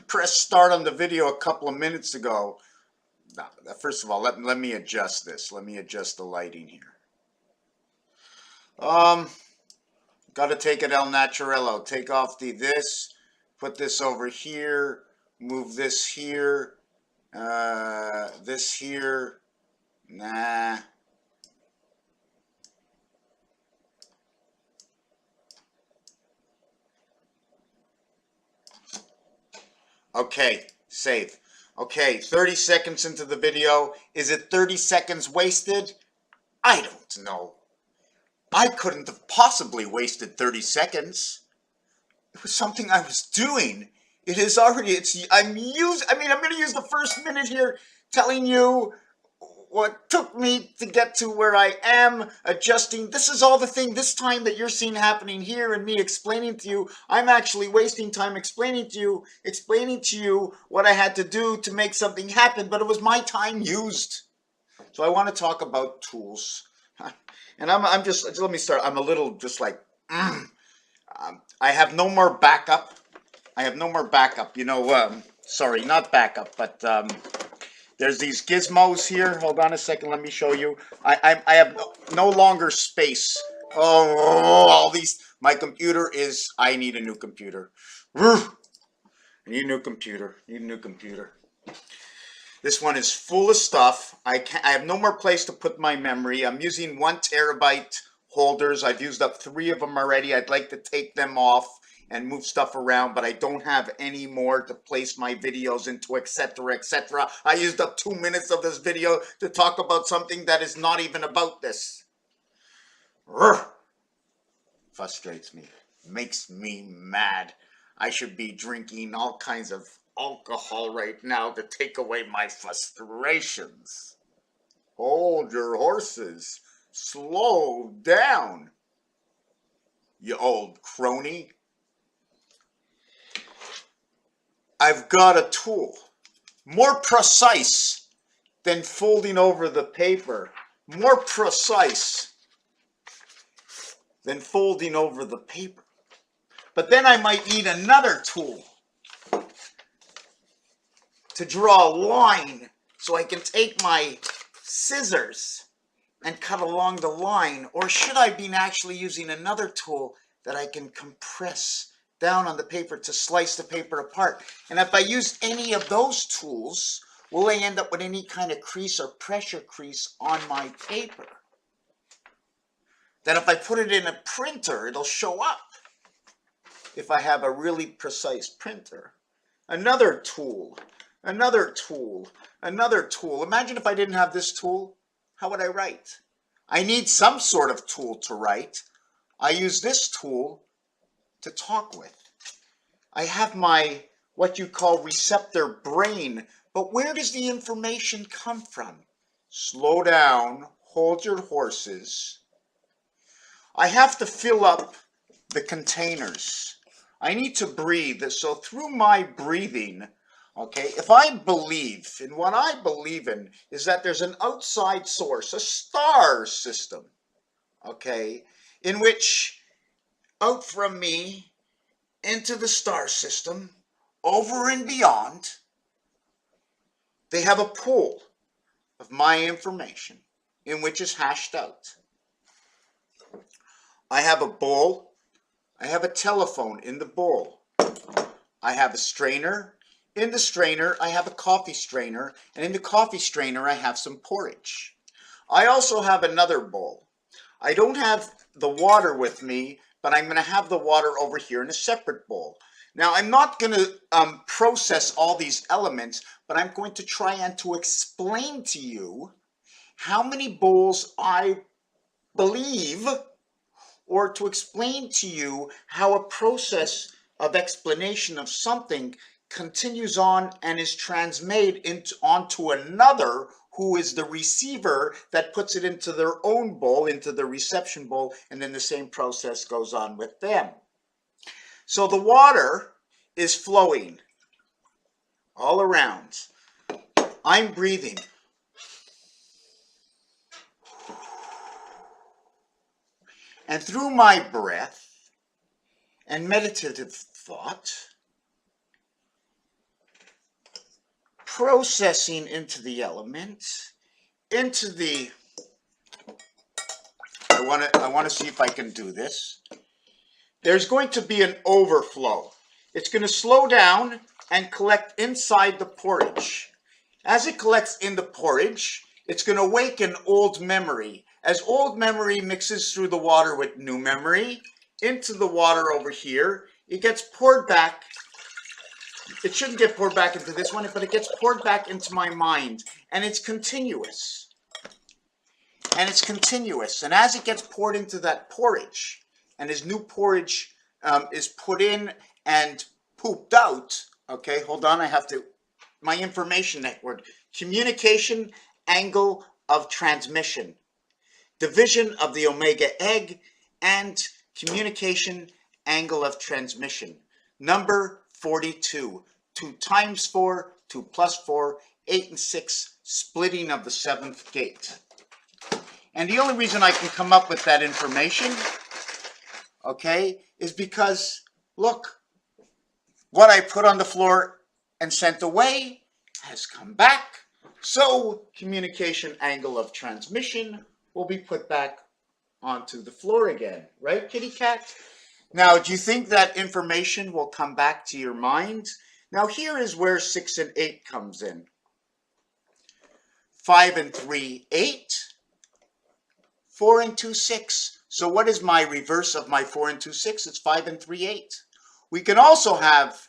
press start on the video a couple of minutes ago. Now, first of all, let me adjust this. Let me adjust the lighting here. Got to take it El Naturello. Take off this, put this over here, move this here, this here. Nah. Okay, save. Okay, 30 seconds into the video. Is it 30 seconds wasted? I don't know. I couldn't have possibly wasted 30 seconds. It was something I was doing. It is already, I'm going to use the first minute here telling you what took me to get to where I am, adjusting. This is all the thing, this time that you're seeing happening here and me explaining to you. I'm actually wasting time explaining to you what I had to do to make something happen, but it was my time used. So I want to talk about tools. And I'm just, let me start. I'm a little just like, I have no more backup. You know, sorry, not backup, but there's these gizmos here. Hold on a second. Let me show you. I have no longer space. Oh, all these. My computer is. I need a new computer. I need a new computer. This one is full of stuff. I have no more place to put my memory. I'm using 1 terabyte holders. I've used up 3 of them already. I'd like to take them off and move stuff around, but I don't have any more to place my videos into, etc., etc. I used up 2 minutes of this video to talk about something that is not even about this. Frustrates me. Makes me mad. I should be drinking all kinds of alcohol right now to take away my frustrations. Hold your horses. Slow down, you old crony. I've got a tool more precise than folding over the paper. More precise than folding over the paper. But then I might need another tool to draw a line so I can take my scissors and cut along the line. Or should I be actually using another tool that I can compress down on the paper to slice the paper apart? And if I use any of those tools, will I end up with any kind of crease or pressure crease on my paper? That if I put it in a printer, it'll show up if I have a really precise printer. Another tool. Imagine if I didn't have this tool, how would I write? I need some sort of tool to write. I use this tool to talk with. I have my, what you call receptor brain, but where does the information come from? Slow down, hold your horses. I have to fill up the containers. I need to breathe, so through my breathing, okay, if I believe in what I believe in is that there's an outside source, a star system, okay, in which out from me into the star system, over and beyond, they have a pool of my information in which is hashed out. I have a bowl. I have a telephone in the bowl. I have a strainer. In the strainer, I have a coffee strainer. And in the coffee strainer, I have some porridge. I also have another bowl. I don't have the water with me, but I'm going to have the water over here in a separate bowl. Now, I'm not going to process all these elements, but I'm going to try and to explain to you how many bowls I believe, or to explain to you how a process of explanation of something continues on and is transmitted onto another who is the receiver that puts it into their own bowl, into the reception bowl, and then the same process goes on with them. So the water is flowing all around. I'm breathing. And through my breath and meditative thought, processing into the element, into the, I want to see if I can do this. There's going to be an overflow. It's going to slow down and collect inside the porridge. As it collects in the porridge, it's going to awaken old memory. As old memory mixes through the water with new memory into the water over here, it gets poured back. It shouldn't get poured back into this one, but it gets poured back into my mind, and it's continuous. And it's continuous. And as it gets poured into that porridge, and as new porridge is put in and pooped out, okay, hold on, I have to, my information network, communication angle of transmission, division of the omega egg, and communication angle of transmission. Number 42, 2 times 4, 2 plus 4, 8 and 6, splitting of the 7th gate. And the only reason I can come up with that information, okay, is because, look, what I put on the floor and sent away has come back. So communication angle of transmission will be put back onto the floor again. Right, kitty cat? Now, do you think that information will come back to your mind? Now, here is where 6 and 8 comes in. 5 and 3, 8. 4 and 2, 6. So what is my reverse of my 4 and 2, 6? It's 5 and 3, 8. We can also have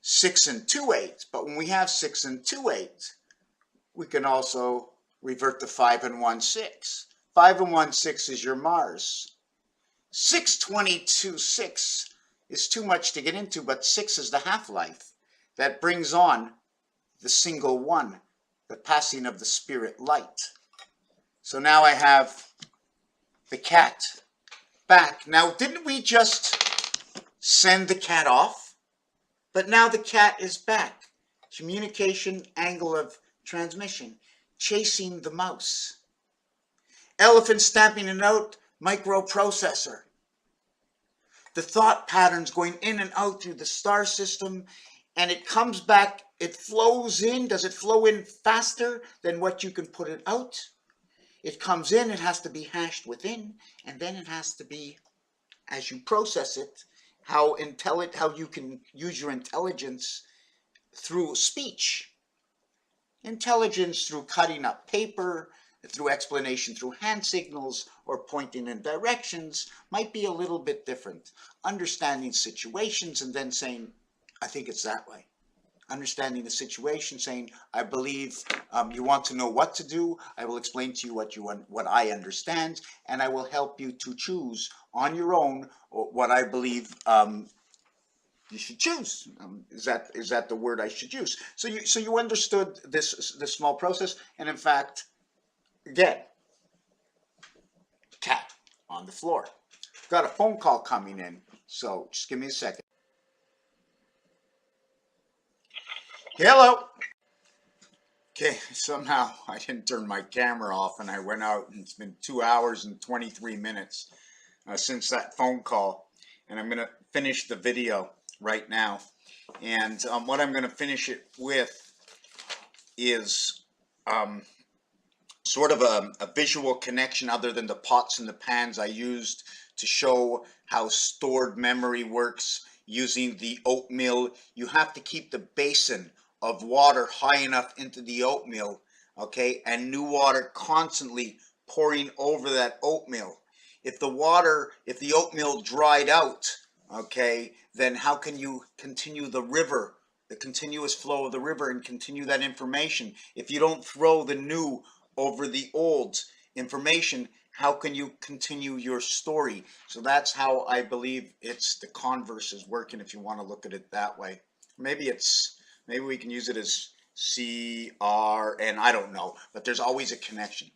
6 and 2, 8. But when we have 6 and 2, 8, we can also revert to 5 and 1, 6. 5 and 1, 6 is your Mars. 6, 22, 6 is too much to get into, but 6 is the half-life. That brings on the single one, the passing of the spirit light. So now I have the cat back. Now, didn't we just send the cat off? But now the cat is back. Communication angle of transmission. Chasing the mouse. Elephant stamping a note, microprocessor. The thought patterns going in and out through the star system, and it comes back, it flows in. Does it flow in faster than what you can put it out? It comes in, it has to be hashed within, and then it has to be, as you process it, how you can use your intelligence through speech. Intelligence through cutting up paper, through explanation through hand signals, or pointing in directions might be a little bit different. Understanding situations and then saying, I think it's that way. Understanding the situation, saying, I believe you want to know what to do. I will explain to you what I understand, and I will help you to choose on your own what I believe you should choose. Is that the word I should use? So you understood this small process, and in fact, again, cat on the floor. Got a phone call coming in, so just give me a second. Hello. Okay, somehow I didn't turn my camera off and I went out, and it's been 2 hours and 23 minutes since that phone call, and I'm going to finish the video right now. And what I'm going to finish it with is sort of a visual connection other than the pots and the pans I used to show how stored memory works using the oatmeal. You have to keep the basin of water high enough into the oatmeal, okay, and new water constantly pouring over that oatmeal. If the oatmeal dried out, okay, then how can you continue the river, the continuous flow of the river, and continue that information? If you don't throw the new over the old information, how can you continue your story? So that's how I believe it's the converse is working, if you want to look at it that way. Maybe we can use it as CRN, I don't know, but there's always a connection.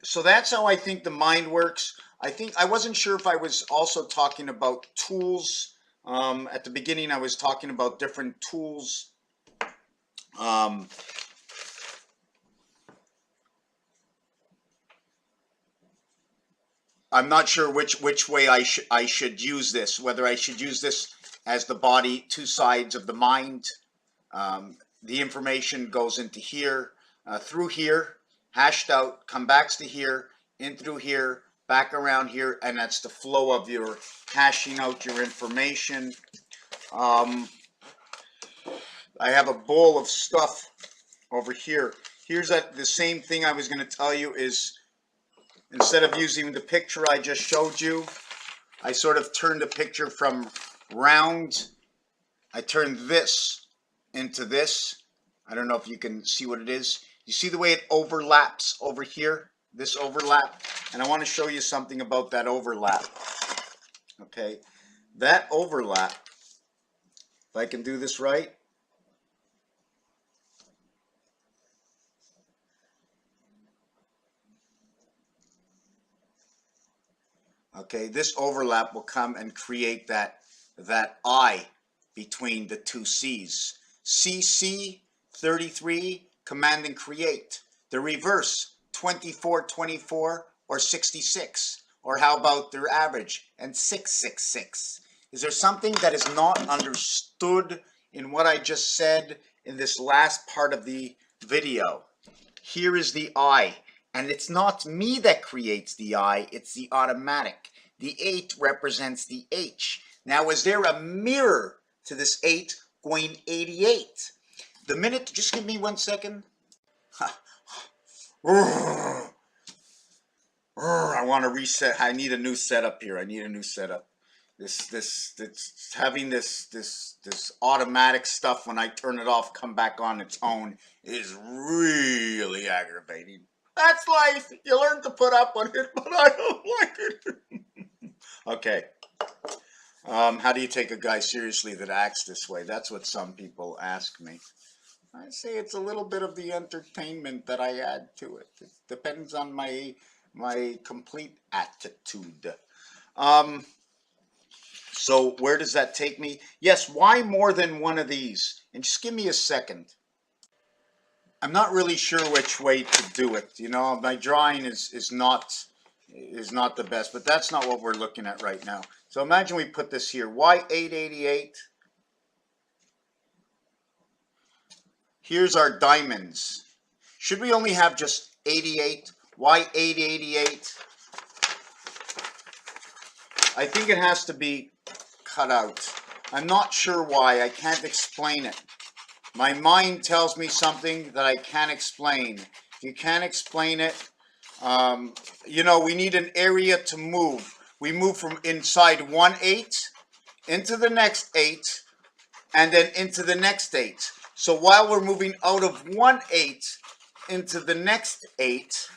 So that's how I think the mind works. I wasn't sure if I was also talking about tools. At the beginning, I was talking about different tools. I'm not sure which way I should use this, whether I should use this as the body, two sides of the mind. The information goes into here, through here, hashed out, come back to here, in through here, back around here, and that's the flow of your hashing out your information. I have a bowl of stuff over here. Here's the same thing I was going to tell you is, instead of using the picture I just showed you, I sort of turned the picture from round. I turned this into this. I don't know if you can see what it is. You see the way it overlaps over here? This overlap? And I want to show you something about that overlap. Okay, that overlap, if I can do this right, okay, this overlap will come and create that I between the two C's. CC 33, command and create. The reverse, 24, 24, or 66. Or how about their average, and 666? Is there something that is not understood in what I just said in this last part of the video? Here is the I. And it's not me that creates the I, it's the automatic. The 8 represents the H. Now, is there a mirror to this 8 going 88? The minute, just give me 1 second. I want to reset. I need a new setup here. I need a new setup. Having this automatic stuff, when I turn it off, come back on its own, is really aggravating. That's life. You learn to put up with it, but I don't like it. Okay. How do you take a guy seriously that acts this way? That's what some people ask me. I say it's a little bit of the entertainment that I add to it. It depends on my complete attitude. So where does that take me? Yes, why more than one of these? And just give me a second. I'm not really sure which way to do it. You know, my drawing is not the best, but that's not what we're looking at right now. So imagine we put this here. Why 888? Here's our diamonds. Should we only have just 88? Why 888? I think it has to be cut out. I'm not sure why. I can't explain it. My mind tells me something that I can't explain. If you can't explain it, you know, we need an area to move. We move from inside 1 8 into the next 8 and then into the next 8. So while we're moving out of 1 8 into the next 8,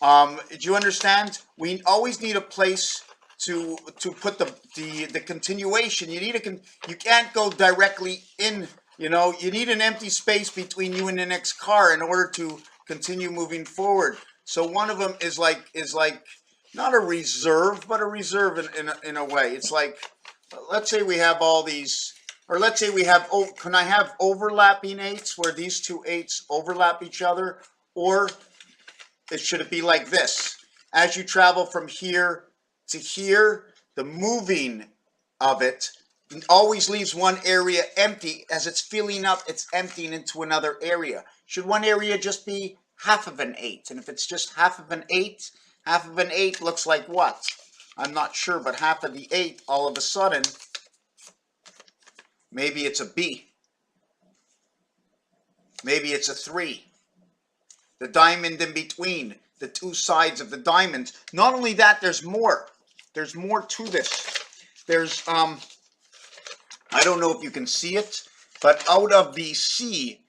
do you understand? We always need a place to put the continuation. You need you can't go directly in. You know, you need an empty space between you and the next car in order to continue moving forward. So one of them is like not a reserve, but a reserve in a way. It's like, let's say we have all these, or let's say we have, oh, can I have overlapping 8s where these two 8s overlap each other? Or should it be like this? As you travel from here to here, the moving of it always leaves one area empty. As it's filling up, it's emptying into another area. Should one area just be half of an 8? And if it's just half of an 8 looks like what? I'm not sure, but half of the 8, all of a sudden, maybe it's a B. Maybe it's a 3. The diamond in between, the two sides of the diamond. Not only that, there's more. There's more to this. There's, I don't know if you can see it, but out of the C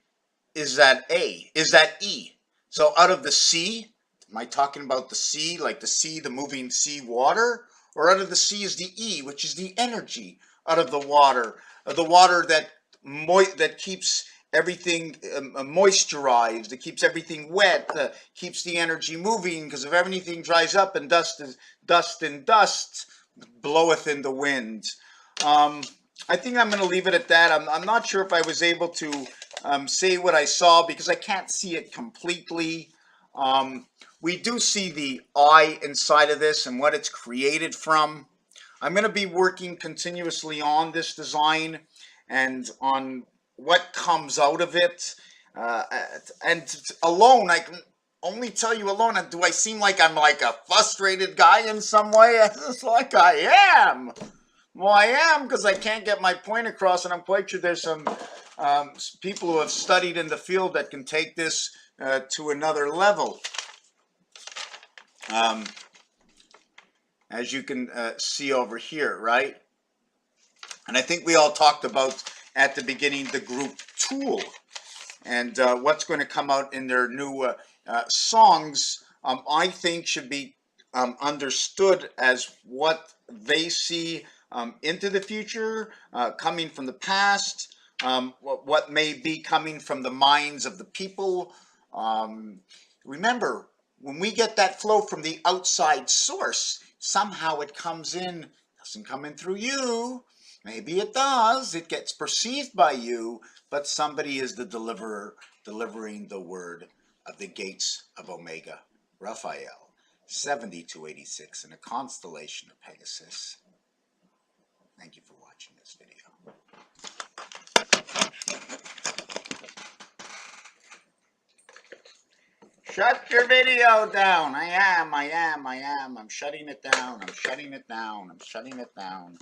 is that A, is that E. So out of the C, am I talking about the sea, like the sea, the moving sea water? Or out of the sea is the E, which is the energy out of the water that keeps everything moisturized, that keeps everything wet, keeps the energy moving, because if everything dries up and dust bloweth in the wind. I think I'm going to leave it at that. I'm not sure if I was able to say what I saw because I can't see it completely. We do see the I inside of this and what it's created from. I'm going to be working continuously on this design and on what comes out of it. Uh, and alone, I can only tell you alone. Do I seem like I'm like a frustrated guy in some way? It's like I am. Well, I am, because I can't get my point across, and I'm quite sure there's some people who have studied in the field that can take this to another level. As you can see over here, right? And I think we all talked about at the beginning the group Tool and what's going to come out in their new songs. I think should be understood as what they see into the future, coming from the past, what may be coming from the minds of the people. Remember, when we get that flow from the outside source, somehow it comes in, doesn't come in through you. Maybe it does. It gets perceived by you, but somebody is the deliverer, delivering the word of the gates of Omega. Raphael, 7286, in a constellation of Pegasus. Thank you for watching this video. Shut your video down. I am. I'm shutting it down. I'm shutting it down.